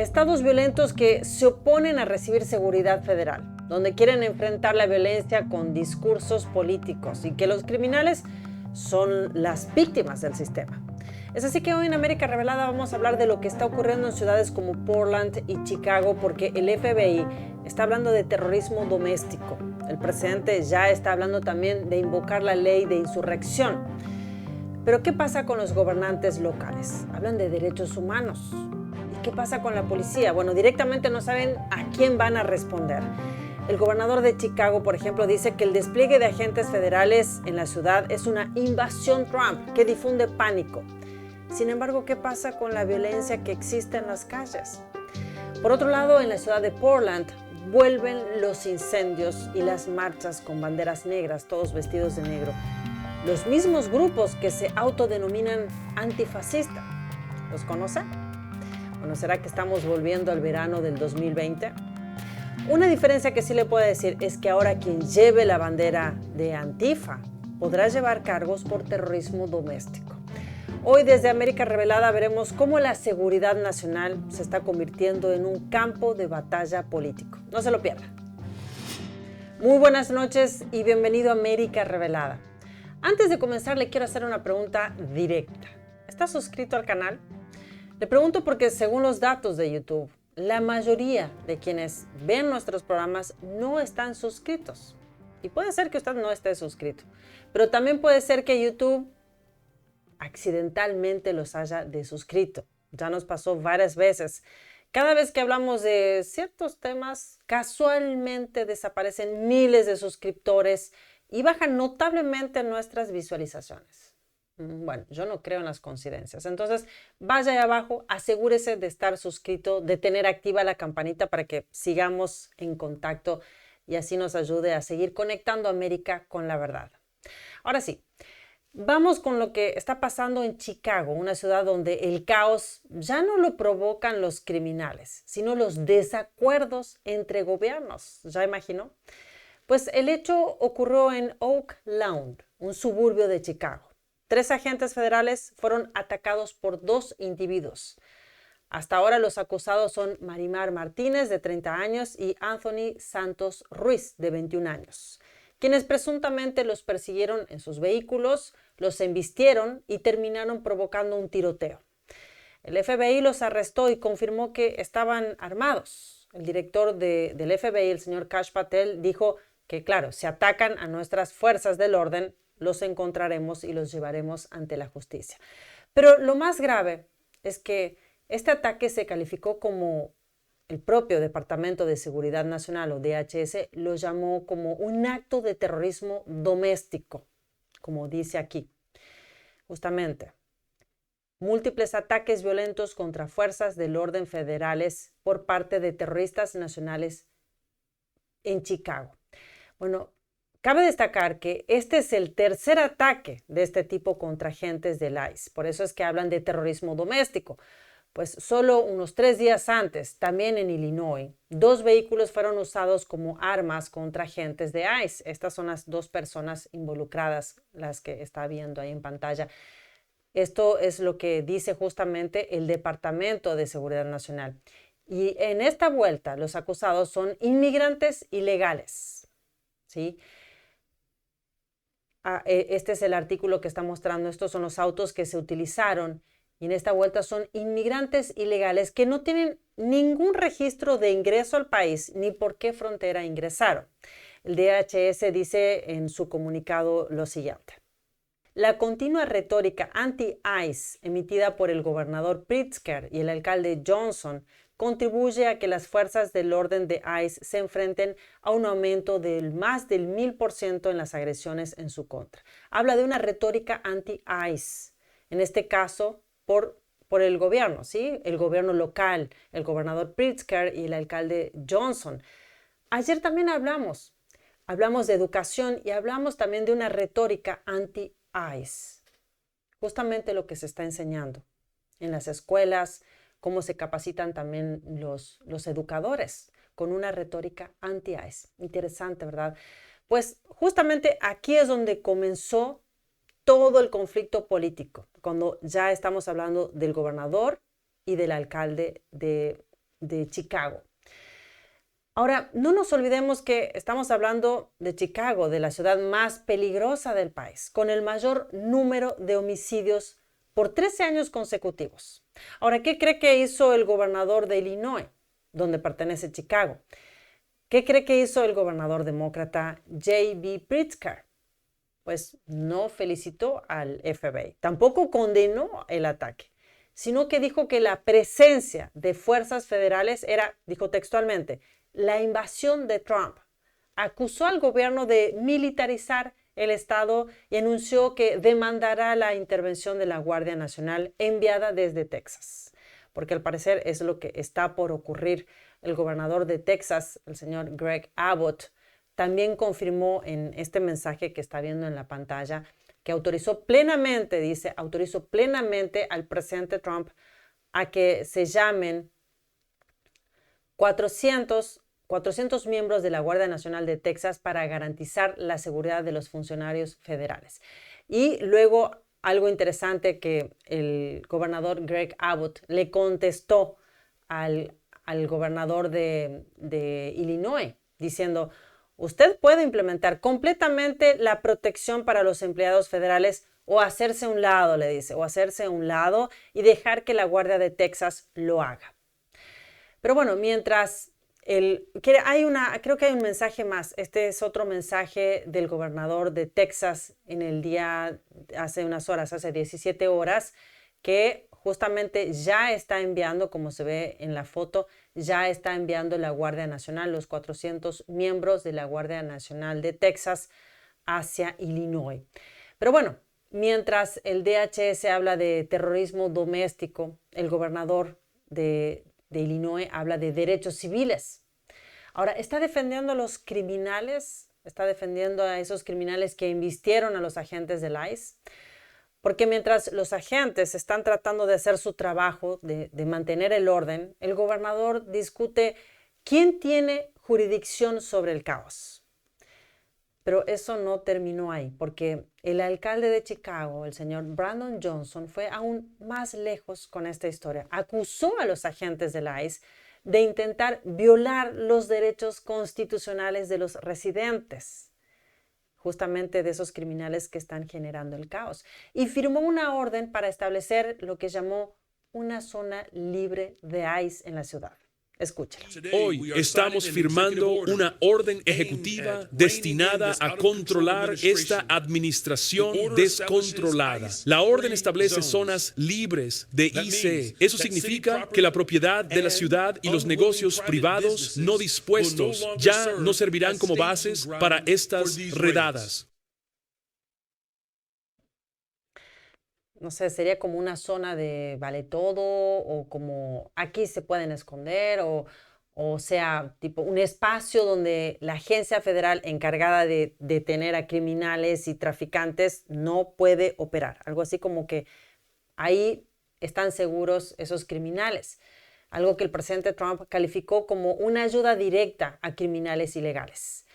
Estados violentos que se oponen a recibir seguridad federal, donde quieren enfrentar la violencia con discursos políticos y que los criminales son las víctimas del sistema. Es así que hoy en América Revelada vamos a hablar de lo que está ocurriendo en ciudades como Portland y Chicago, porque el FBI está hablando de terrorismo doméstico. El presidente ya está hablando también de invocar la ley de insurrección. Pero ¿qué pasa con los gobernantes locales? Hablan de derechos humanos. ¿Y qué pasa con la policía? Bueno, directamente no saben a quién van a responder. El gobernador de Chicago, por ejemplo, dice que el despliegue de agentes federales en la ciudad es una invasión Trump que difunde pánico. Sin embargo, ¿qué pasa con la violencia que existe en las calles? Por otro lado, en la ciudad de Portland vuelven los incendios y las marchas con banderas negras, todos vestidos de negro. Los mismos grupos que se autodenominan antifascistas. ¿Los conocen? Bueno, ¿será que estamos volviendo al verano del 2020? Una diferencia que sí le puedo decir es que ahora quien lleve la bandera de Antifa podrá llevar cargos por terrorismo doméstico. Hoy desde América Revelada veremos cómo la seguridad nacional se está convirtiendo en un campo de batalla político. No se lo pierda. Muy buenas noches y bienvenido a América Revelada. Antes de comenzar le quiero hacer una pregunta directa. ¿Está suscrito al canal? Le pregunto porque según los datos de YouTube, la mayoría de quienes ven nuestros programas no están suscritos. Y puede ser que usted no esté suscrito, pero también puede ser que YouTube accidentalmente los haya desuscrito. Ya nos pasó varias veces. Cada vez que hablamos de ciertos temas, casualmente desaparecen miles de suscriptores y bajan notablemente nuestras visualizaciones. Bueno, yo no creo en las coincidencias. Entonces, vaya ahí abajo, asegúrese de estar suscrito, de tener activa la campanita para que sigamos en contacto y así nos ayude a seguir conectando a América con la verdad. Ahora sí, vamos con lo que está pasando en Chicago, una ciudad donde el caos ya no lo provocan los criminales, sino los desacuerdos entre gobiernos. ¿Ya imaginó? Pues el hecho ocurrió en Oak Lawn, un suburbio de Chicago. 3 agentes federales fueron atacados por 2 individuos. Hasta ahora los acusados son Marimar Martínez, de 30 años, y Anthony Santos Ruiz, de 21 años, quienes presuntamente los persiguieron en sus vehículos, los embistieron y terminaron provocando un tiroteo. El FBI los arrestó y confirmó que estaban armados. El director del FBI, el señor Kash Patel, dijo que, claro, si atacan a nuestras fuerzas del orden, los encontraremos y los llevaremos ante la justicia. Pero lo más grave es que este ataque se calificó como el propio Departamento de Seguridad Nacional, o DHS, lo llamó como un acto de terrorismo doméstico, como dice aquí. Justamente, múltiples ataques violentos contra fuerzas del orden federales por parte de terroristas nacionales en Chicago. Bueno, cabe destacar que este es el tercer ataque de este tipo contra agentes del ICE. Por eso es que hablan de terrorismo doméstico. Pues solo unos 3 días antes, también en Illinois, 2 vehículos fueron usados como armas contra agentes de ICE. Estas son las 2 personas involucradas, las que está viendo ahí en pantalla. Esto es lo que dice justamente el Departamento de Seguridad Nacional. Y en esta vuelta, los acusados son inmigrantes ilegales, ¿sí? Este es el artículo que está mostrando. Estos son los autos que se utilizaron. Y en esta vuelta son inmigrantes ilegales que no tienen ningún registro de ingreso al país ni por qué frontera ingresaron. El DHS dice en su comunicado lo siguiente. La continua retórica anti-ICE emitida por el gobernador Pritzker y el alcalde Johnson contribuye a que las fuerzas del orden de ICE se enfrenten a un aumento del más del 1000% en las agresiones en su contra. Habla de una retórica anti-ICE. En este caso, por el gobierno, ¿sí? El gobierno local, el gobernador Pritzker y el alcalde Johnson. Ayer también hablamos de educación y hablamos también de una retórica anti-ICE. Justamente lo que se está enseñando en las escuelas, cómo se capacitan también los educadores con una retórica anti-ICE. Interesante, ¿verdad? Pues justamente aquí es donde comenzó todo el conflicto político, cuando ya estamos hablando del gobernador y del alcalde de de Chicago. Ahora, no nos olvidemos que estamos hablando de Chicago, de la ciudad más peligrosa del país, con el mayor número de homicidios por 13 años consecutivos. Ahora, ¿qué cree que hizo el gobernador de Illinois, donde pertenece Chicago? ¿Qué cree que hizo el gobernador demócrata J.B. Pritzker? Pues no felicitó al FBI, tampoco condenó el ataque, sino que dijo que la presencia de fuerzas federales era, dijo textualmente, la invasión de Trump. Acusó al gobierno de militarizar el Estado y anunció que demandará la intervención de la Guardia Nacional enviada desde Texas, porque al parecer es lo que está por ocurrir. El gobernador de Texas, el señor Greg Abbott, también confirmó en este mensaje que está viendo en la pantalla que autorizó plenamente, dice, autorizó plenamente al presidente Trump a que se llamen 400 miembros de la Guardia Nacional de Texas para garantizar la seguridad de los funcionarios federales. Y luego, algo interesante que el gobernador Greg Abbott le contestó al gobernador de Illinois, diciendo, usted puede implementar completamente la protección para los empleados federales o hacerse a un lado, le dice, o hacerse a un lado y dejar que la Guardia de Texas lo haga. Pero bueno, mientras creo que hay un mensaje más. Este es otro mensaje del gobernador de Texas en el día, hace unas horas, hace 17 horas, que justamente ya está enviando, como se ve en la foto, ya está enviando la Guardia Nacional, los 400 miembros de la Guardia Nacional de Texas hacia Illinois. Pero bueno, mientras el DHS habla de terrorismo doméstico, el gobernador de Illinois habla de derechos civiles. Ahora, está defendiendo a los criminales, está defendiendo a esos criminales que embistieron a los agentes del ICE, porque mientras los agentes están tratando de hacer su trabajo, de mantener el orden, el gobernador discute quién tiene jurisdicción sobre el caos. Pero eso no terminó ahí, porque el alcalde de Chicago, el señor Brandon Johnson, fue aún más lejos con esta historia. Acusó a los agentes del ICE de intentar violar los derechos constitucionales de los residentes, justamente de esos criminales que están generando el caos. Y firmó una orden para establecer lo que llamó una zona libre de ICE en la ciudad. Escúchela. Hoy estamos firmando una orden ejecutiva destinada a controlar esta administración descontrolada. La orden establece zonas libres de ICE. Eso significa que la propiedad de la ciudad y los negocios privados no dispuestos ya no servirán como bases para estas redadas. No sé, sería como una zona de vale todo o como aquí se pueden esconder o sea, tipo un espacio donde la agencia federal encargada de detener a criminales y traficantes no puede operar. Algo así como que ahí están seguros esos criminales. Algo que el presidente Trump calificó como una ayuda directa a criminales ilegales.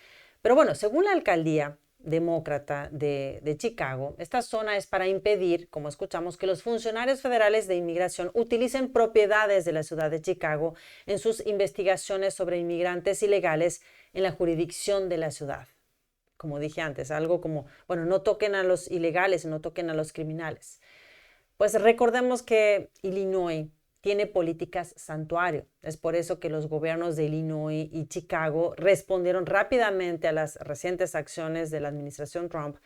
Pero bueno, según la alcaldía demócrata de Chicago, esta zona es para impedir, como escuchamos, que los funcionarios federales de inmigración utilicen propiedades de la ciudad de Chicago en sus investigaciones sobre inmigrantes ilegales en la jurisdicción de la ciudad. Como dije antes, algo como, bueno, no toquen a los ilegales, no toquen a los criminales. Pues recordemos que Illinois tiene políticas santuario. Es por eso que los gobiernos de Illinois y Chicago respondieron rápidamente a las recientes acciones de la administración Trump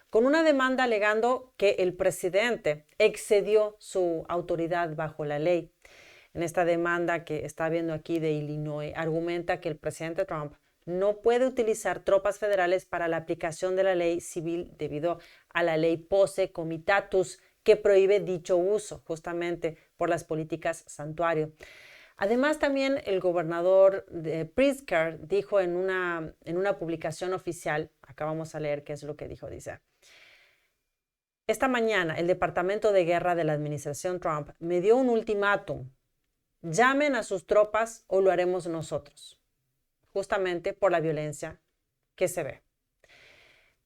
con una demanda alegando que el presidente excedió su autoridad bajo la ley. En esta demanda que está viendo aquí de Illinois, argumenta que el presidente Trump no puede utilizar tropas federales para la aplicación de la ley civil debido a la ley Posse Comitatus, que prohíbe dicho uso, justamente por las políticas santuario. Además, también el gobernador de Pritzker dijo en una publicación oficial, acá vamos a leer qué es lo que dijo, dice: esta mañana el Departamento de Guerra de la administración Trump me dio un ultimátum. Llamen a sus tropas o lo haremos nosotros, justamente por la violencia que se ve.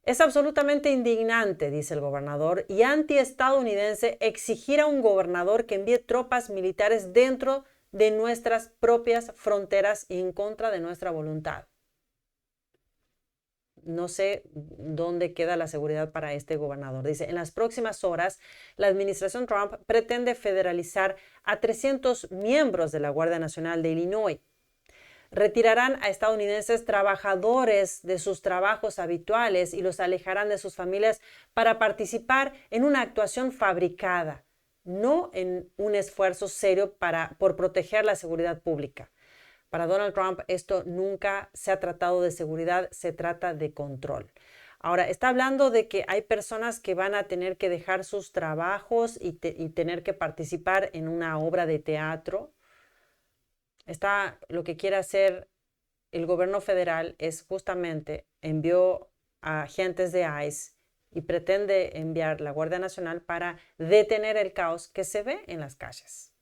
Es absolutamente indignante, dice el gobernador, y antiestadounidense exigir a un gobernador que envíe tropas militares dentro de nuestras propias fronteras y en contra de nuestra voluntad. No sé dónde queda la seguridad para este gobernador. Dice, en las próximas horas, la administración Trump pretende federalizar a 300 miembros de la Guardia Nacional de Illinois. Retirarán a estadounidenses trabajadores de sus trabajos habituales y los alejarán de sus familias para participar en una actuación fabricada, no en un esfuerzo serio por proteger la seguridad pública. Para Donald Trump, esto nunca se ha tratado de seguridad, se trata de control. Ahora, está hablando de que hay personas que van a tener que dejar sus trabajos y tener que participar en una obra de teatro. Lo que quiere hacer el gobierno federal es justamente envió a agentes de ICE y pretende enviar la Guardia Nacional para detener el caos que se ve en las calles.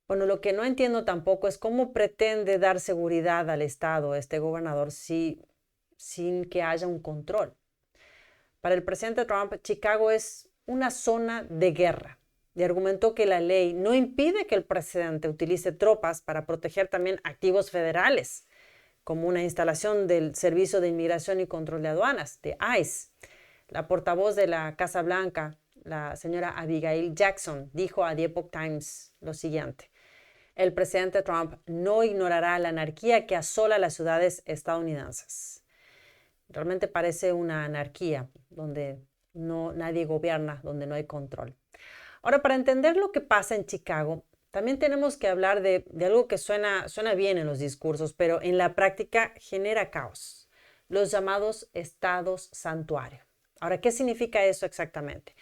Bueno, lo que no entiendo tampoco es cómo pretende dar seguridad al Estado este gobernador sin que haya un control. Para el presidente Trump, Chicago es una zona de guerra y argumentó que la ley no impide que el presidente utilice tropas para proteger también activos federales, como una instalación del Servicio de Inmigración y Control de Aduanas, de ICE. La portavoz de la Casa Blanca, la señora Abigail Jackson, dijo a The Epoch Times lo siguiente: el presidente Trump no ignorará la anarquía que asola las ciudades estadounidenses. Realmente parece una anarquía donde nadie gobierna, donde no hay control. Ahora, para entender lo que pasa en Chicago, también tenemos que hablar de algo que suena bien en los discursos, pero en la práctica genera caos: los llamados estados santuario. Ahora, ¿qué significa eso exactamente?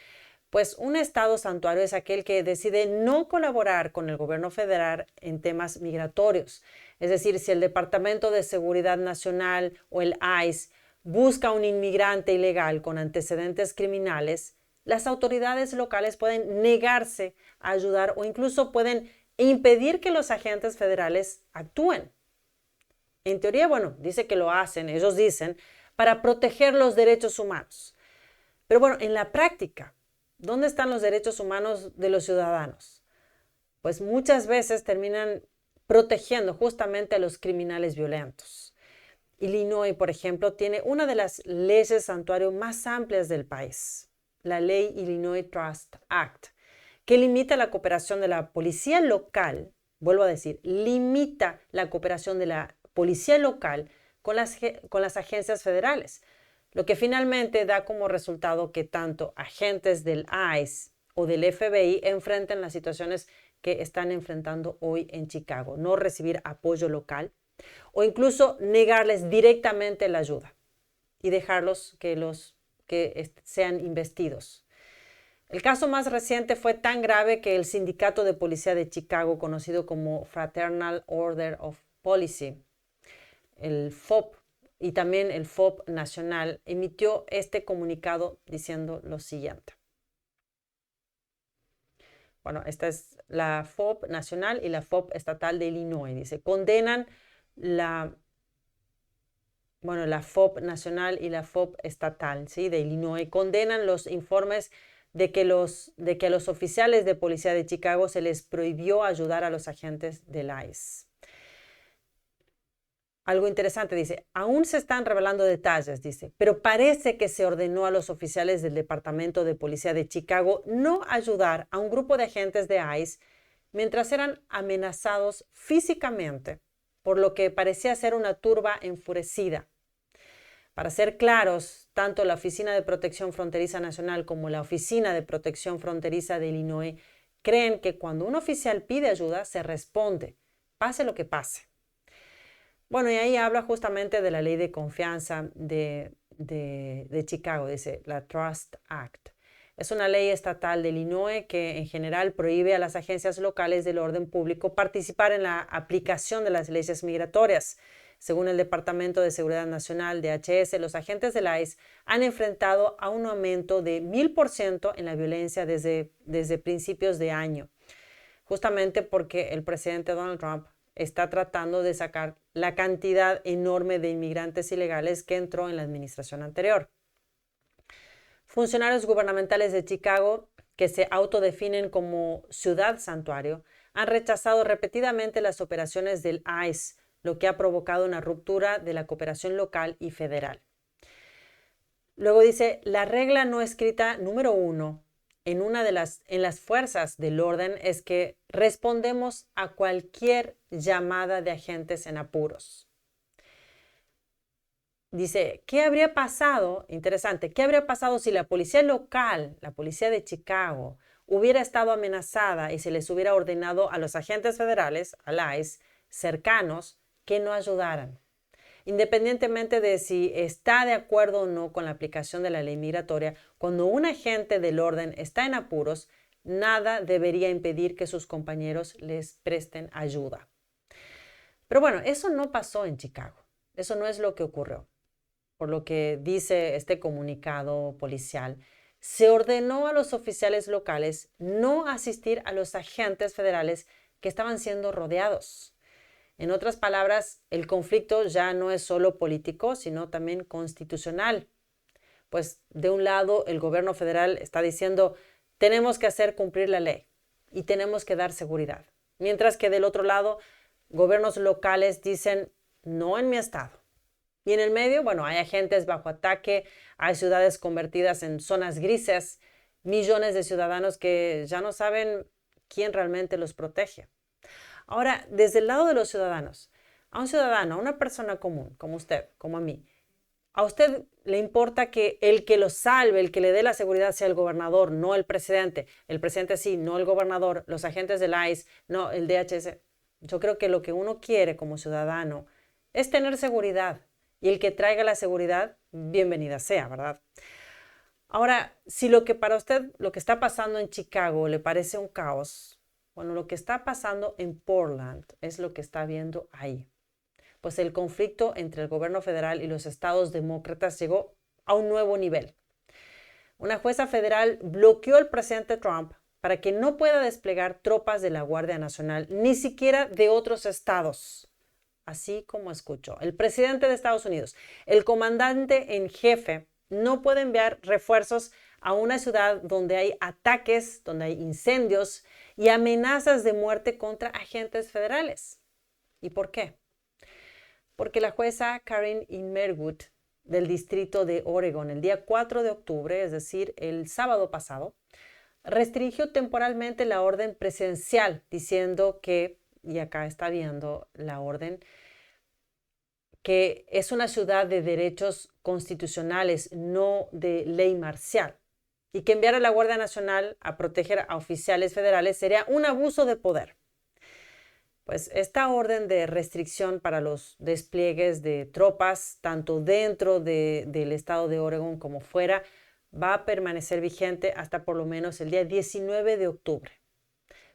Pues un estado santuario es aquel que decide no colaborar con el gobierno federal en temas migratorios. Es decir, si el Departamento de Seguridad Nacional o el ICE busca a un inmigrante ilegal con antecedentes criminales, las autoridades locales pueden negarse a ayudar o incluso pueden impedir que los agentes federales actúen. En teoría, bueno, dice que lo hacen, ellos dicen, para proteger los derechos humanos. Pero bueno, en la práctica, ¿dónde están los derechos humanos de los ciudadanos? Pues muchas veces terminan protegiendo justamente a los criminales violentos. Illinois, por ejemplo, tiene una de las leyes santuario más amplias del país, la ley Illinois Trust Act, que limita la cooperación de la policía local, vuelvo a decir, limita la cooperación de la policía local con las agencias federales, lo que finalmente da como resultado que tanto agentes del ICE o del FBI enfrenten las situaciones que están enfrentando hoy en Chicago: no recibir apoyo local o incluso negarles directamente la ayuda y dejarlos que sean investidos. El caso más reciente fue tan grave que el Sindicato de Policía de Chicago, conocido como Fraternal Order of Policy, el FOP, y también el FOP nacional, emitió este comunicado diciendo lo siguiente. Bueno, esta es la FOP nacional y la FOP estatal de Illinois. Dice, condenan la FOP nacional y la FOP estatal, ¿sí?, de Illinois, condenan los informes de que a los oficiales de policía de Chicago se les prohibió ayudar a los agentes del ICE. Algo interesante, dice, aún se están revelando detalles, dice, pero parece que se ordenó a los oficiales del Departamento de Policía de Chicago no ayudar a un grupo de agentes de ICE mientras eran amenazados físicamente por lo que parecía ser una turba enfurecida. Para ser claros, tanto la Oficina de Protección Fronteriza Nacional como la Oficina de Protección Fronteriza de Illinois creen que cuando un oficial pide ayuda, se responde, pase lo que pase. Bueno, y ahí habla justamente de la ley de confianza de Chicago, dice la Trust Act. Es una ley estatal de Illinois que en general prohíbe a las agencias locales del orden público participar en la aplicación de las leyes migratorias. Según el Departamento de Seguridad Nacional, DHS, los agentes del ICE han enfrentado a un aumento de 1000% en la violencia desde principios de año, justamente porque el presidente Donald Trump está tratando de sacar la cantidad enorme de inmigrantes ilegales que entró en la administración anterior. Funcionarios gubernamentales de Chicago, que se autodefinen como ciudad santuario, han rechazado repetidamente las operaciones del ICE, lo que ha provocado una ruptura de la cooperación local y federal. Luego dice, la regla no escrita número 1 en las fuerzas del orden es que respondemos a cualquier llamada de agentes en apuros. Dice, ¿qué habría pasado? Interesante, ¿qué habría pasado si la policía local, la policía de Chicago, hubiera estado amenazada y se les hubiera ordenado a los agentes federales, al ICE, cercanos, que no ayudaran? Independientemente de si está de acuerdo o no con la aplicación de la ley migratoria, cuando un agente del orden está en apuros, nada debería impedir que sus compañeros les presten ayuda. Pero bueno, eso no pasó en Chicago. Eso no es lo que ocurrió. Por lo que dice este comunicado policial, se ordenó a los oficiales locales no asistir a los agentes federales que estaban siendo rodeados. En otras palabras, el conflicto ya no es solo político, sino también constitucional. Pues de un lado, el gobierno federal está diciendo, tenemos que hacer cumplir la ley y tenemos que dar seguridad. Mientras que del otro lado, gobiernos locales dicen, no en mi estado. Y en el medio, bueno, hay agentes bajo ataque, hay ciudades convertidas en zonas grises, millones de ciudadanos que ya no saben quién realmente los protege. Ahora, desde el lado de los ciudadanos, a un ciudadano, a una persona común, como usted, como a mí, ¿a usted le importa que el que lo salve, el que le dé la seguridad sea el gobernador, no el presidente? El presidente sí, no el gobernador, los agentes del ICE, no el DHS. Yo creo que lo que uno quiere como ciudadano es tener seguridad. Y el que traiga la seguridad, bienvenida sea, ¿verdad? Ahora, si lo que para usted, lo que está pasando en Chicago le parece un caos, bueno, lo que está pasando en Portland es lo que está viendo ahí. Pues el conflicto entre el gobierno federal y los estados demócratas llegó a un nuevo nivel. Una jueza federal bloqueó al presidente Trump para que no pueda desplegar tropas de la Guardia Nacional, ni siquiera de otros estados. Así como escuchó, el presidente de Estados Unidos, el comandante en jefe, no puede enviar refuerzos a una ciudad donde hay ataques, donde hay incendios y amenazas de muerte contra agentes federales. ¿Y por qué? Porque la jueza Karen Immergut del Distrito de Oregon, el día 4 de octubre, es decir, el sábado pasado, restringió temporalmente la orden presidencial, diciendo que, y acá está viendo la orden, que es una ciudad de derechos constitucionales, no de ley marcial, y que enviar a la Guardia Nacional a proteger a oficiales federales sería un abuso de poder. Pues esta orden de restricción para los despliegues de tropas, tanto dentro del estado de Oregon como fuera, va a permanecer vigente hasta por lo menos el día 19 de octubre.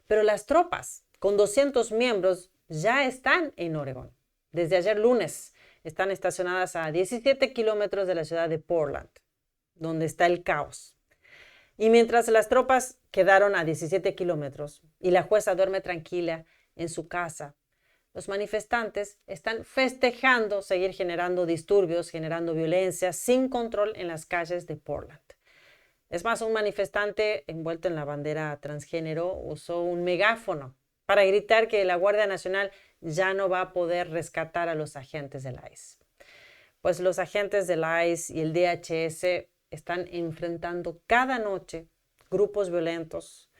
Pero las tropas, con 200 miembros, ya están en Oregon. Desde ayer lunes están estacionadas a 17 kilómetros de la ciudad de Portland, donde está el caos. Y mientras las tropas quedaron a 17 kilómetros y la jueza duerme tranquila en su casa, los manifestantes están festejando seguir generando disturbios, generando violencia sin control en las calles de Portland. Es más, un manifestante envuelto en la bandera transgénero usó un megáfono para gritar que la Guardia Nacional ya no va a poder rescatar a los agentes del ICE. Pues los agentes del ICE y el DHS están enfrentando cada noche grupos violentos,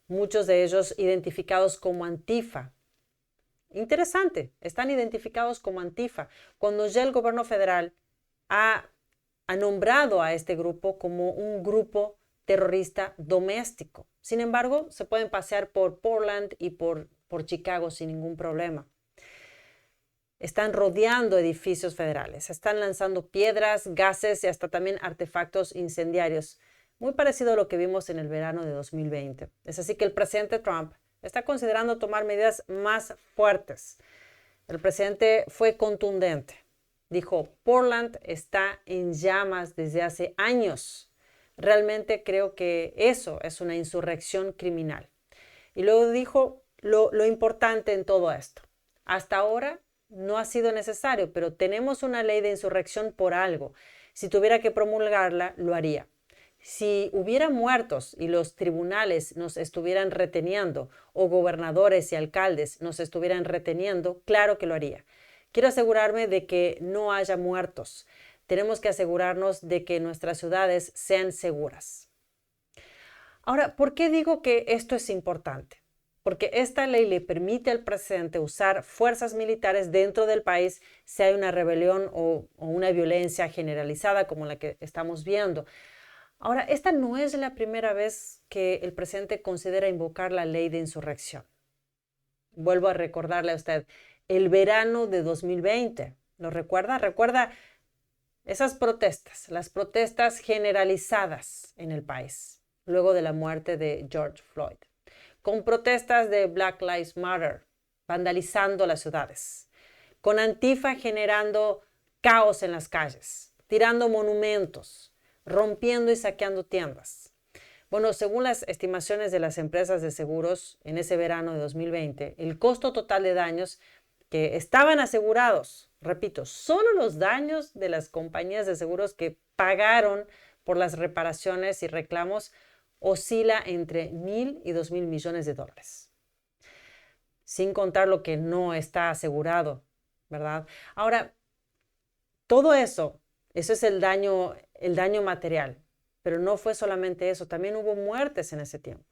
muchos de ellos identificados como Antifa. Interesante, están identificados como Antifa, cuando ya el gobierno federal ha nombrado a este grupo como un grupo terrorista doméstico. Sin embargo, se pueden pasear por Portland y por Chicago sin ningún problema. Están rodeando edificios federales, están lanzando piedras, gases y hasta también artefactos incendiarios, muy parecido a lo que vimos en el verano de 2020. Es así que el presidente Trump está considerando tomar medidas más fuertes. El presidente fue contundente. Dijo, Portland está en llamas desde hace años. Realmente creo que eso es una insurrección criminal. Y luego dijo lo importante en todo esto. Hasta ahora no ha sido necesario, pero tenemos una ley de insurrección por algo. Si tuviera que promulgarla, lo haría. Si hubiera muertos y los tribunales nos estuvieran reteniendo o gobernadores y alcaldes nos estuvieran reteniendo, claro que lo haría. Quiero asegurarme de que no haya muertos. Tenemos que asegurarnos de que nuestras ciudades sean seguras. Ahora, ¿por qué digo que esto es importante? Porque esta ley le permite al presidente usar fuerzas militares dentro del país si hay una rebelión o una violencia generalizada como la que estamos viendo. Ahora, esta no es la primera vez que el presidente considera invocar la ley de insurrección. Vuelvo a recordarle a usted, el verano de 2020, ¿lo recuerda? Recuerda esas protestas, las protestas generalizadas en el país, luego de la muerte de George Floyd, con protestas de Black Lives Matter, vandalizando las ciudades, con Antifa generando caos en las calles, tirando monumentos, rompiendo y saqueando tiendas. Bueno, según las estimaciones de las empresas de seguros en ese verano de 2020, el costo total de daños que estaban asegurados, repito, solo los daños de las compañías de seguros que pagaron por las reparaciones y reclamos, oscila entre 1,000 y 2,000 millones de dólares. Sin contar lo que no está asegurado, ¿verdad? Ahora, todo eso es el daño material, pero no fue solamente eso, también hubo muertes en ese tiempo.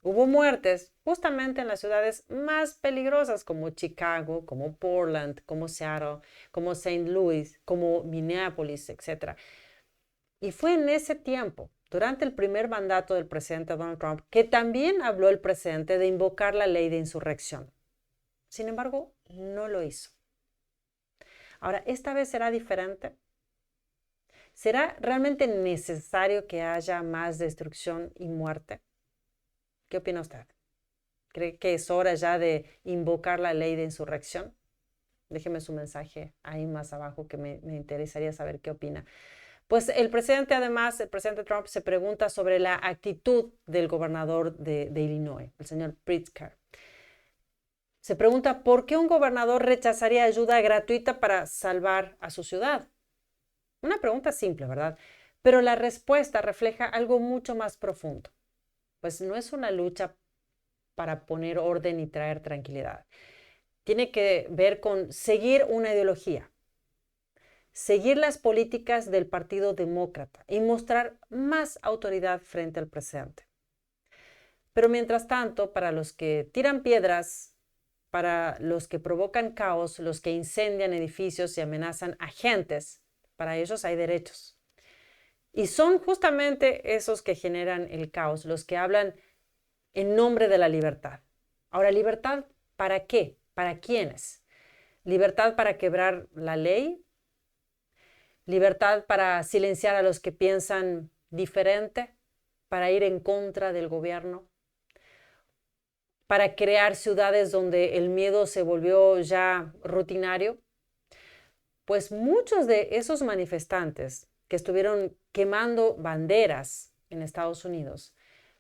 Hubo muertes justamente en las ciudades más peligrosas como Chicago, como Portland, como Seattle, como St. Louis, como Minneapolis, etc. Y fue en ese tiempo, durante el primer mandato del presidente Donald Trump, que también habló el presidente de invocar la ley de insurrección. Sin embargo, no lo hizo. Ahora, ¿esta vez será diferente? ¿Será realmente necesario que haya más destrucción y muerte? ¿Qué opina usted? ¿Cree que es hora ya de invocar la ley de insurrección? Déjeme su mensaje ahí más abajo que me interesaría saber qué opina. Pues el presidente Trump se pregunta sobre la actitud del gobernador de Illinois, el señor Pritzker. Se pregunta por qué un gobernador rechazaría ayuda gratuita para salvar a su ciudad. Una pregunta simple, ¿verdad? Pero la respuesta refleja algo mucho más profundo. Pues no es una lucha para poner orden y traer tranquilidad. Tiene que ver con seguir una ideología, seguir las políticas del Partido Demócrata y mostrar más autoridad frente al presidente. Pero mientras tanto, para los que tiran piedras, para los que provocan caos, los que incendian edificios y amenazan a gentes, para ellos hay derechos. Y son justamente esos que generan el caos, los que hablan en nombre de la libertad. Ahora, ¿libertad para qué? ¿Para quiénes? ¿Libertad para quebrar la ley? ¿Libertad para silenciar a los que piensan diferente? ¿Para ir en contra del gobierno? ¿Para crear ciudades donde el miedo se volvió ya rutinario? Pues muchos de esos manifestantes que estuvieron quemando banderas en Estados Unidos,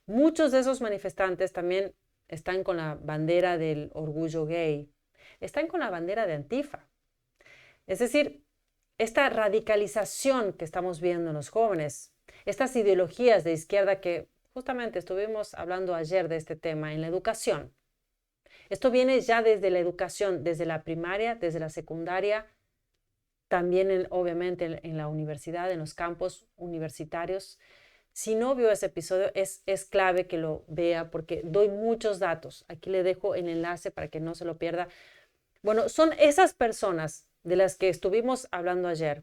muchos de esos manifestantes también están con la bandera del orgullo gay, están con la bandera de Antifa. Es decir, esta radicalización que estamos viendo en los jóvenes, estas ideologías de izquierda que justamente estuvimos hablando ayer de este tema en la educación. Esto viene ya desde la educación, desde la primaria, desde la secundaria, también obviamente en la universidad, en los campos universitarios. Si no vio ese episodio, es clave que lo vea porque doy muchos datos. Aquí le dejo el enlace para que no se lo pierda. Bueno, son esas personas de las que estuvimos hablando ayer,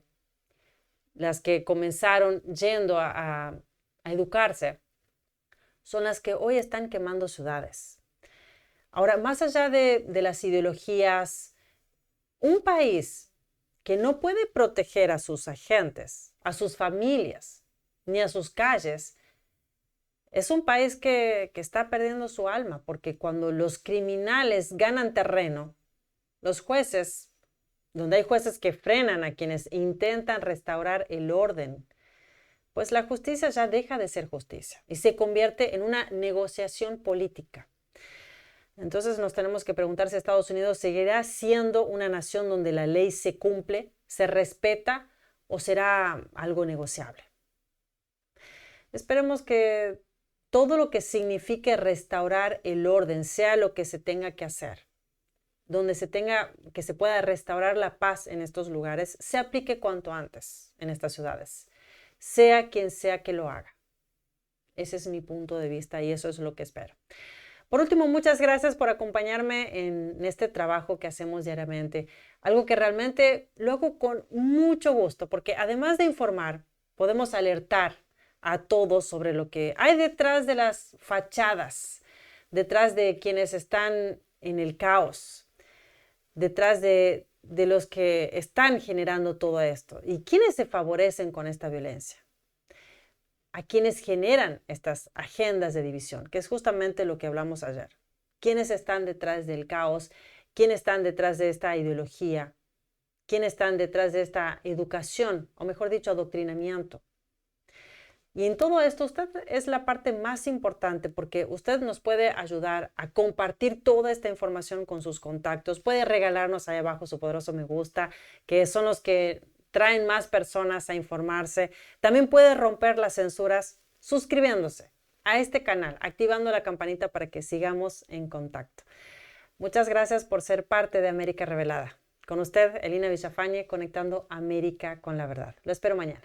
las que comenzaron yendo a educarse, son las que hoy están quemando ciudades. Ahora, más allá de las ideologías, un país que no puede proteger a sus agentes, a sus familias, ni a sus calles, es un país que está perdiendo su alma, porque cuando los criminales ganan terreno, los jueces, donde hay jueces que frenan a quienes intentan restaurar el orden, pues la justicia ya deja de ser justicia y se convierte en una negociación política. Entonces nos tenemos que preguntar si Estados Unidos seguirá siendo una nación donde la ley se cumple, se respeta o será algo negociable. Esperemos que todo lo que signifique restaurar el orden sea lo que se tenga que hacer, donde que se pueda restaurar la paz en estos lugares, se aplique cuanto antes en estas ciudades, sea quien sea que lo haga. Ese es mi punto de vista y eso es lo que espero. Por último, muchas gracias por acompañarme en este trabajo que hacemos diariamente. Algo que realmente lo hago con mucho gusto, porque además de informar, podemos alertar a todos sobre lo que hay detrás de las fachadas, detrás de quienes están en el caos, detrás de los que están generando todo esto y quienes se favorecen con esta violencia, a quienes generan estas agendas de división, que es justamente lo que hablamos ayer. ¿Quiénes están detrás del caos? ¿Quiénes están detrás de esta ideología? ¿Quiénes están detrás de esta educación? O mejor dicho, adoctrinamiento. Y en todo esto, usted es la parte más importante porque usted nos puede ayudar a compartir toda esta información con sus contactos. Puede regalarnos ahí abajo su poderoso me gusta, que son los que traen más personas a informarse. También puede romper las censuras suscribiéndose a este canal, activando la campanita para que sigamos en contacto. Muchas gracias por ser parte de América Revelada. Con usted, Elina Villafañe, conectando América con la verdad. Lo espero mañana.